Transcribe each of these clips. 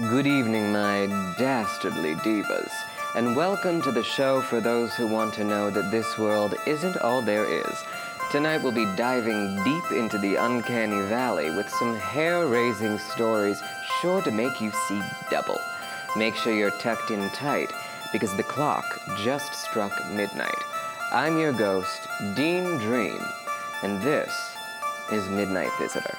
Good evening, my dastardly divas, and welcome to the show for those who want to know that this world isn't all there is. Tonight we'll be diving deep into the uncanny valley with some hair-raising stories sure to make you see double. Make sure you're tucked in tight, because the clock just struck midnight. I'm your ghost, Dean Dream, and this is Midnight Visitor.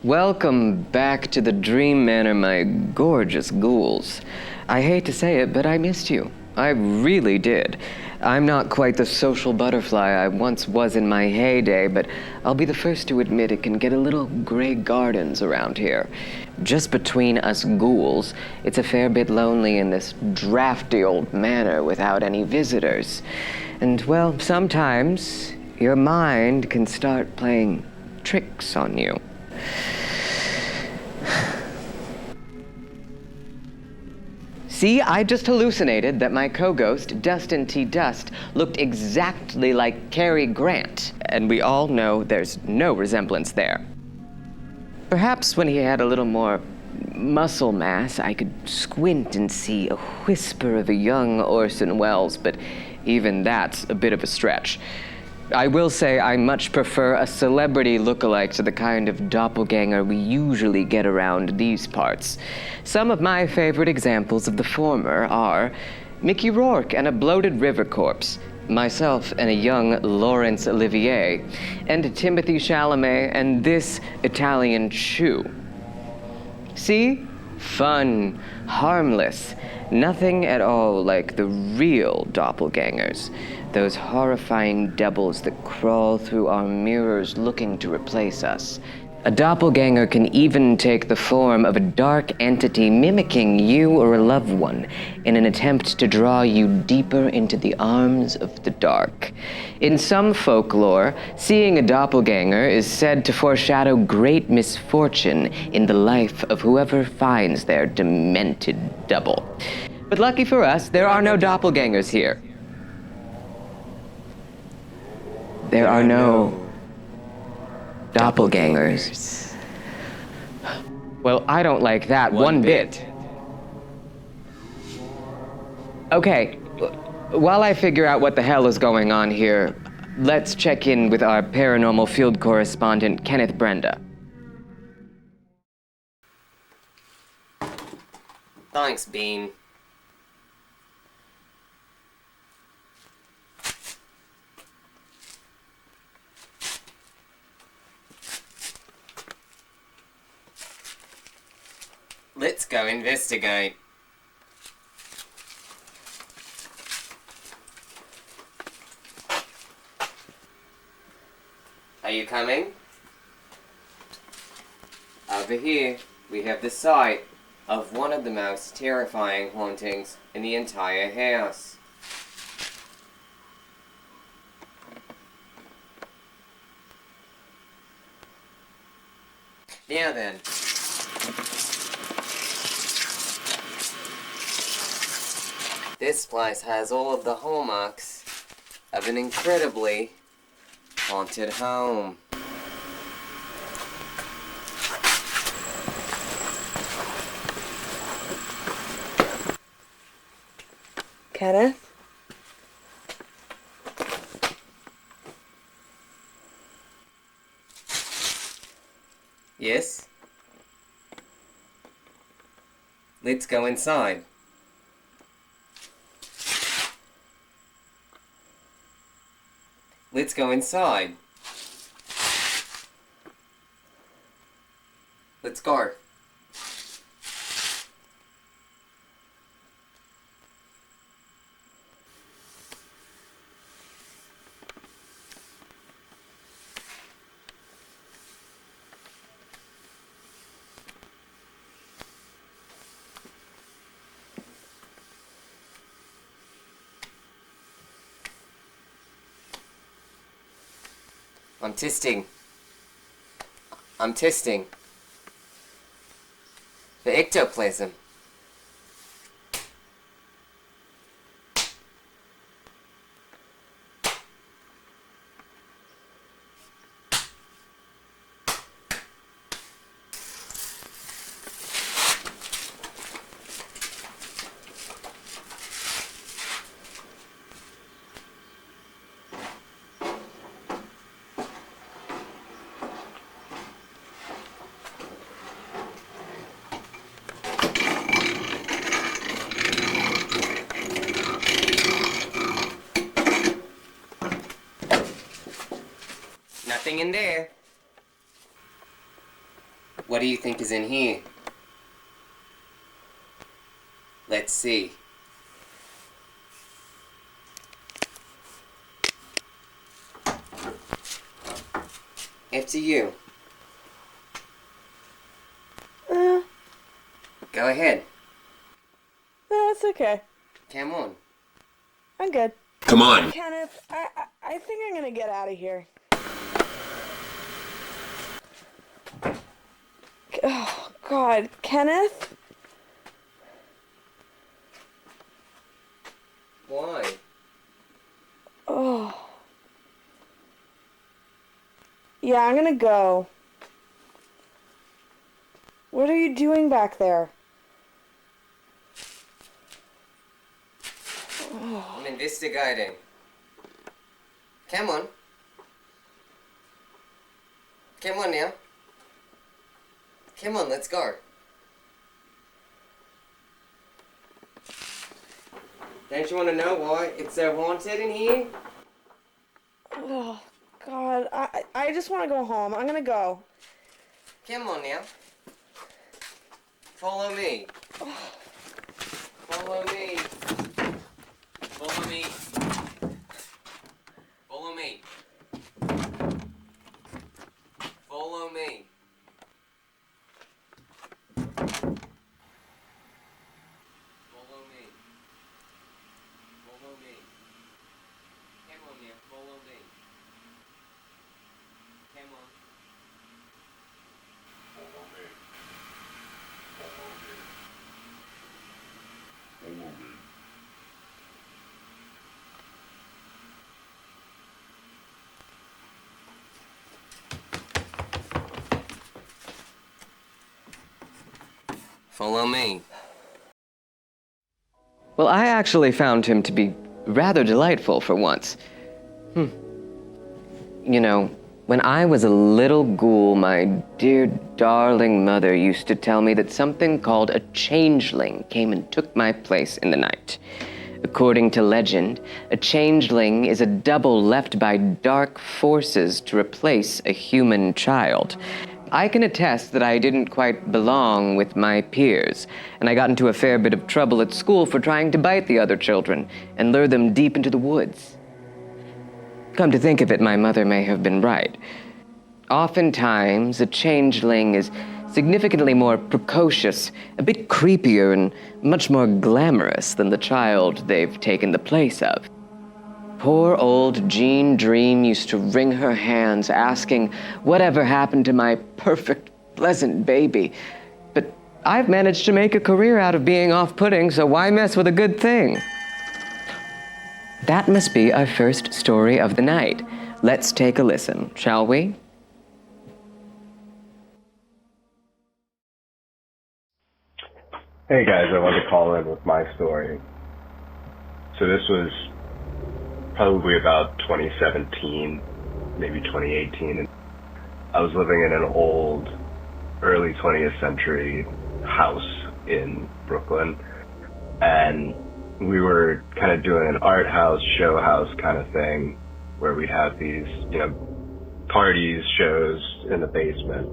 Welcome back to the Dream Manor, my gorgeous ghouls. I hate to say it, but I missed you. I really did. I'm not quite the social butterfly I once was in my heyday, but I'll be the first to admit it can get a little Grey Gardens around here. Just between us ghouls, it's a fair bit lonely in this drafty old manor without any visitors. And, well, sometimes your mind can start playing tricks on you. See, I just hallucinated that my co-ghost, Dustin T. Dust, looked exactly like Cary Grant, and we all know there's no resemblance there. Perhaps when he had a little more muscle mass, I could squint and see a whisper of a young Orson Welles, but even that's a bit of a stretch. I will say I much prefer a celebrity look-alike to the kind of doppelganger we usually get around these parts. Some of my favorite examples of the former are Mickey Rourke and a bloated river corpse, myself and a young Laurence Olivier, and Timothy Chalamet and this Italian shoe. See? Fun, harmless, nothing at all like the real doppelgangers. Those horrifying devils that crawl through our mirrors looking to replace us. A doppelganger can even take the form of a dark entity mimicking you or a loved one in an attempt to draw you deeper into the arms of the dark. In some folklore, seeing a doppelganger is said to foreshadow great misfortune in the life of whoever finds their demented double. But lucky for us, there are no doppelgangers here. There are no doppelgangers. Well, I don't like that one bit. Okay, while I figure out what the hell is going on here, let's check in with our paranormal field correspondent, Kenneth Brenda. Thanks, Bean. Let's go investigate. Are you coming? Over here, we have the site of one of the most terrifying hauntings in the entire house. Now then. This place has all of the hallmarks of an incredibly haunted home. Kenneth? Yes? Let's go inside. Let's go inside. Let's go. I'm testing. The ectoplasm. Nothing in there. What do you think is in here? Let's see. After you. Go ahead. No, it's okay. Come on. I'm good. Come on. Kenneth, I think I'm gonna get out of here. Oh, God. Kenneth? Why? Oh. Yeah, I'm gonna go. What are you doing back there? I'm investigating. Come on. Come on now. Come on, let's go. Don't you want to know why it's so haunted in here? Oh, God. I just want to go home. I'm gonna go. Come on now. Follow me. Follow me. Follow me. Follow me. Follow me. Follow me. Follow me. Come on now, follow me. Come on. Follow me. Follow me. Follow me. Follow me. Well, I actually found him to be rather delightful for once. You know, when I was a little ghoul, my dear darling mother used to tell me that something called a changeling came and took my place in the night. According to legend, a changeling is a double left by dark forces to replace a human child. I can attest that I didn't quite belong with my peers, and I got into a fair bit of trouble at school for trying to bite the other children and lure them deep into the woods. Come to think of it, my mother may have been right. Oftentimes, a changeling is significantly more precocious, a bit creepier, and much more glamorous than the child they've taken the place of. Poor old Jean Dream used to wring her hands asking whatever happened to my perfect, pleasant baby. But I've managed to make a career out of being off-putting, so why mess with a good thing? That must be our first story of the night. Let's take a listen, shall we? Hey guys, I wanted to call in with my story. So this was probably about 2017, maybe 2018. And I was living in an old, early 20th century house in Brooklyn. And we were kind of doing an art house, show house kind of thing where we'd have these, parties, shows in the basement.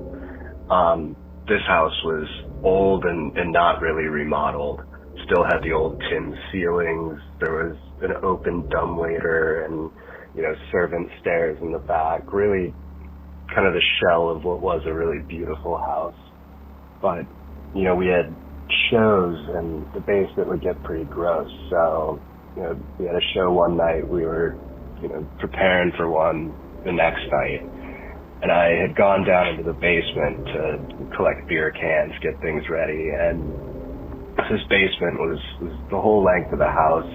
This house was old and not really remodeled. Still had the old tin ceilings. There was an open dumbwaiter and, servant stairs in the back. Really kind of the shell of what was a really beautiful house. But, we had shows and the basement would get pretty gross. So, we had a show one night. We were, preparing for one the next night. And I had gone down into the basement to collect beer cans, get things ready. And this basement was the whole length of the house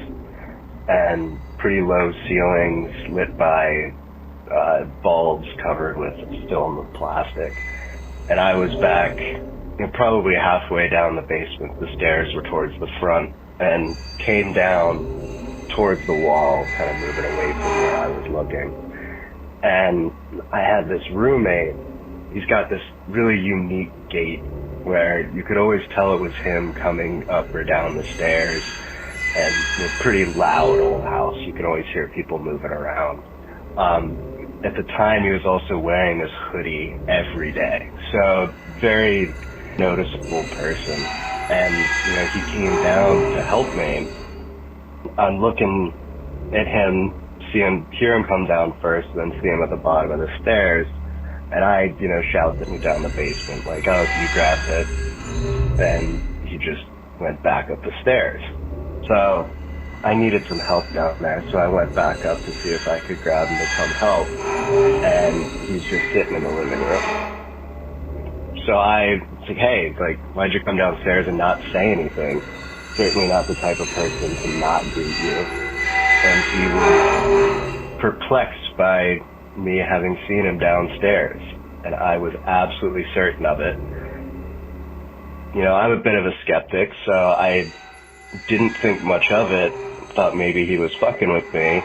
and pretty low ceilings lit by bulbs covered with film and plastic. And I was back probably halfway down the basement. The stairs were towards the front and came down towards the wall, kind of moving away from where I was looking. And I had this roommate. He's got this really unique gait where you could always tell it was him coming up or down the stairs. And pretty loud old house. You could always hear people moving around. At the time, he was also wearing this hoodie every day. So very noticeable person. And, he came down to help me. I'm looking at him, hear him come down first, then see him at the bottom of the stairs. And I, shouted at him down the basement, like, oh, you grabbed it. And he just went back up the stairs. So I needed some help down there, so I went back up to see if I could grab him to come help. And he's just sitting in the living room. So I was like, hey, why'd you come downstairs and not say anything? Certainly not the type of person to not greet you. And he was perplexed by me having seen him downstairs. And I was absolutely certain of it. I'm a bit of a skeptic, so I didn't think much of it. Thought maybe he was fucking with me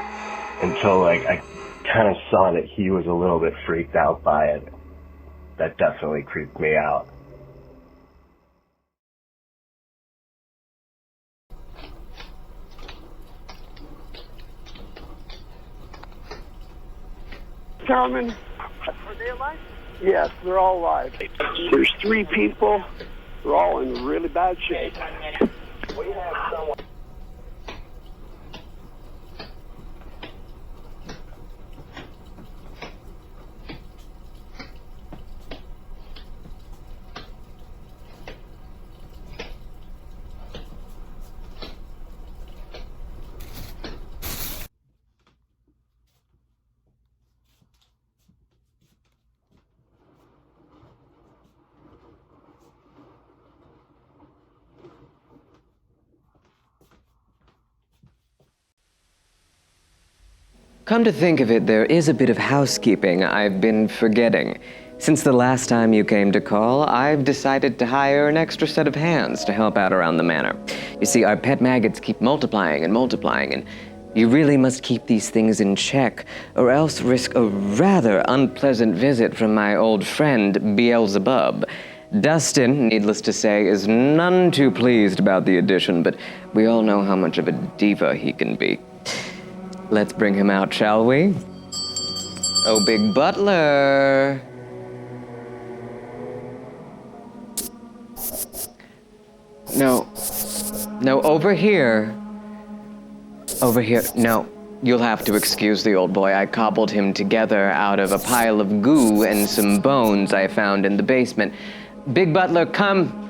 until, I kind of saw that he was a little bit freaked out by it. That definitely creeped me out. Carmen. Are they alive? Yes, they're all alive. There's 3 people. They're all in really bad shape. We have someone. Come to think of it, there is a bit of housekeeping I've been forgetting. Since the last time you came to call, I've decided to hire an extra set of hands to help out around the manor. You see, our pet maggots keep multiplying and you really must keep these things in check, or else risk a rather unpleasant visit from my old friend, Beelzebub. Dustin, needless to say, is none too pleased about the addition, but we all know how much of a diva he can be. Let's bring him out, shall we? Oh, Big Butler. No, over here. Over here. No, you'll have to excuse the old boy. I cobbled him together out of a pile of goo and some bones I found in the basement. Big Butler, come.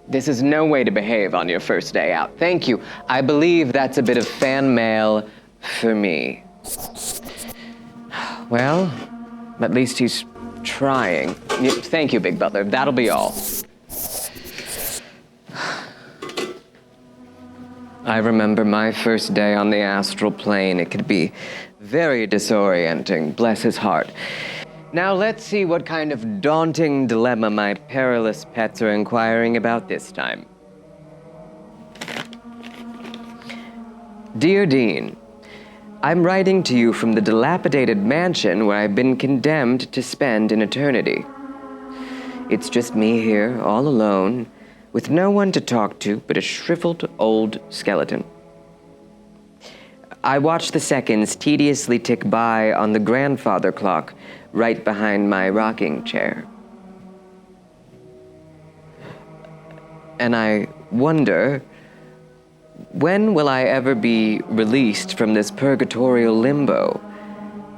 This is no way to behave on your first day out. Thank you. I believe that's a bit of fan mail for me. Well, at least he's trying. Thank you, Big Butler. That'll be all. I remember my first day on the astral plane. It could be very disorienting, bless his heart. Now let's see what kind of daunting dilemma my perilous pets are inquiring about this time. Dear Dean, I'm writing to you from the dilapidated mansion where I've been condemned to spend an eternity. It's just me here, all alone, with no one to talk to but a shriveled old skeleton. I watch the seconds tediously tick by on the grandfather clock right behind my rocking chair. And I wonder, when will I ever be released from this purgatorial limbo?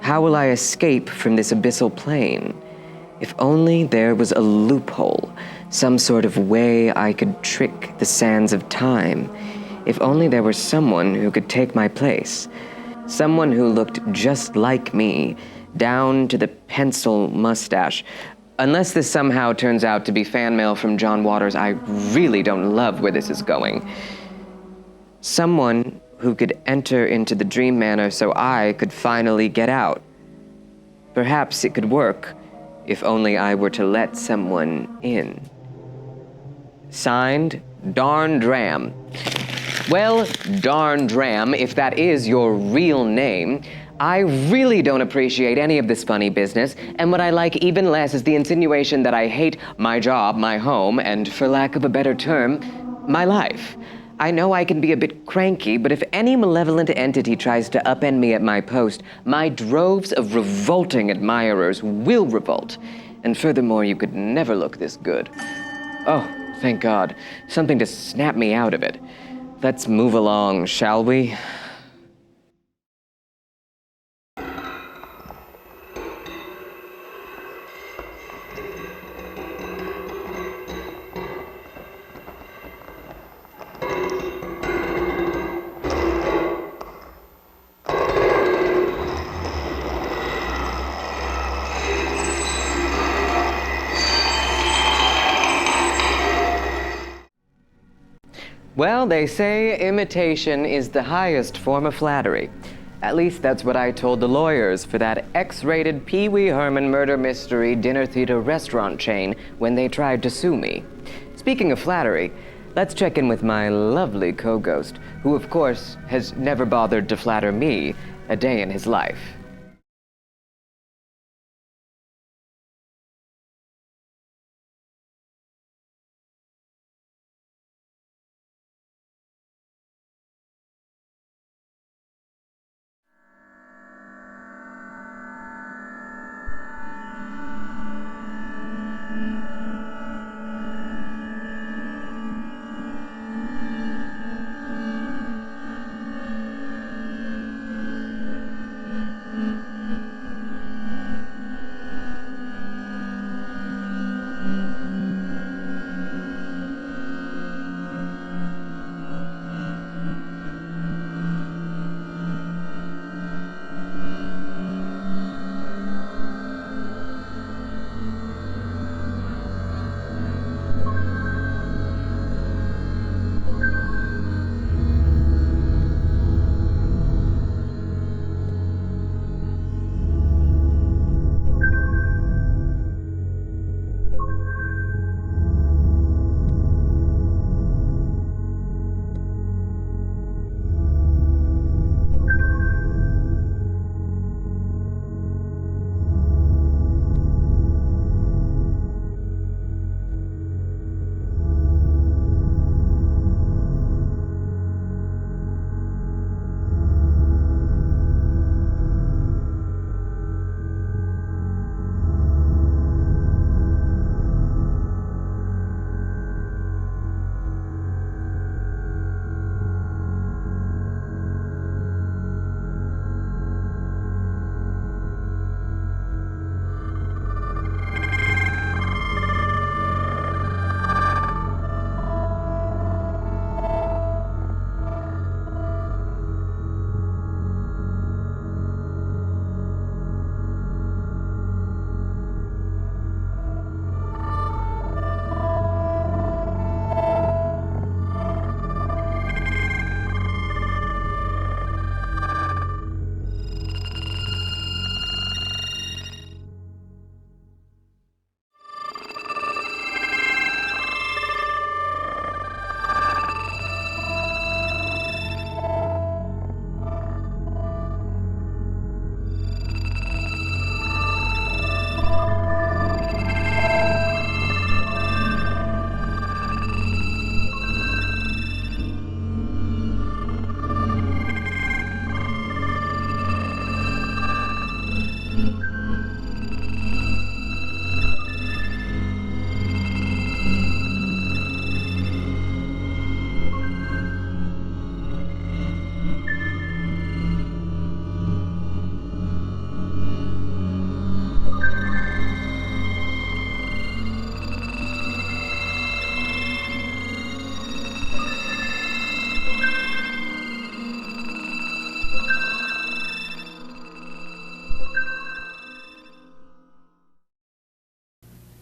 How will I escape from this abyssal plane? If only there was a loophole, some sort of way I could trick the sands of time. If only there were someone who could take my place. Someone who looked just like me, down to the pencil mustache. Unless this somehow turns out to be fan mail from John Waters, I really don't love where this is going. Someone who could enter into the Dream Manor so I could finally get out. Perhaps it could work if only I were to let someone in. Signed, Darn Dram. Well, Darn Dram, if that is your real name, I really don't appreciate any of this funny business, and what I like even less is the insinuation that I hate my job, my home, and for lack of a better term, my life. I know I can be a bit cranky, but if any malevolent entity tries to upend me at my post, my droves of revolting admirers will revolt. And furthermore, you could never look this good. Oh, thank God. Something to snap me out of it. Let's move along, shall we? Well, they say imitation is the highest form of flattery. At least that's what I told the lawyers for that X-rated Pee Wee Herman murder mystery dinner theater restaurant chain when they tried to sue me. Speaking of flattery, let's check in with my lovely co-ghost, who of course has never bothered to flatter me a day in his life.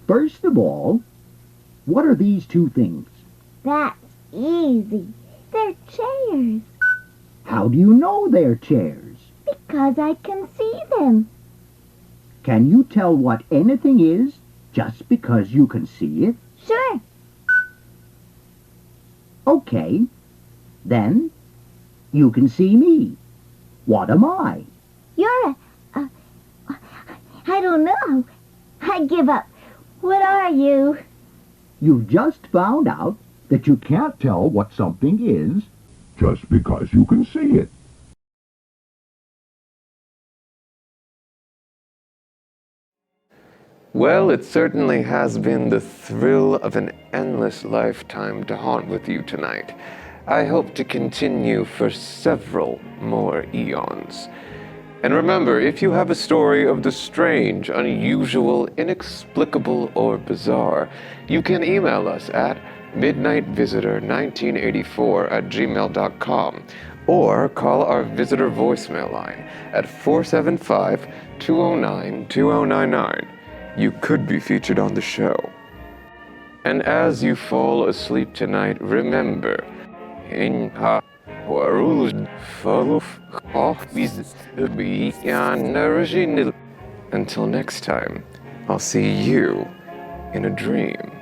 First of all, what are these two things? That's easy. They're chairs. How do you know they're chairs? Because I can see them. Can you tell what anything is just because you can see it? Sure. Okay. Then you can see me. What am I? You're I don't know. I give up. What are you? You've just found out that you can't tell what something is just because you can see it. Well, it certainly has been the thrill of an endless lifetime to haunt with you tonight. I hope to continue for several more eons. And remember, if you have a story of the strange, unusual, inexplicable, or bizarre, you can email us at midnightvisitor1984@gmail.com or call our visitor voicemail line at 475-209-2099. You could be featured on the show. And as you fall asleep tonight, remember, until next time, I'll see you in a dream.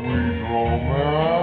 Sweet romance.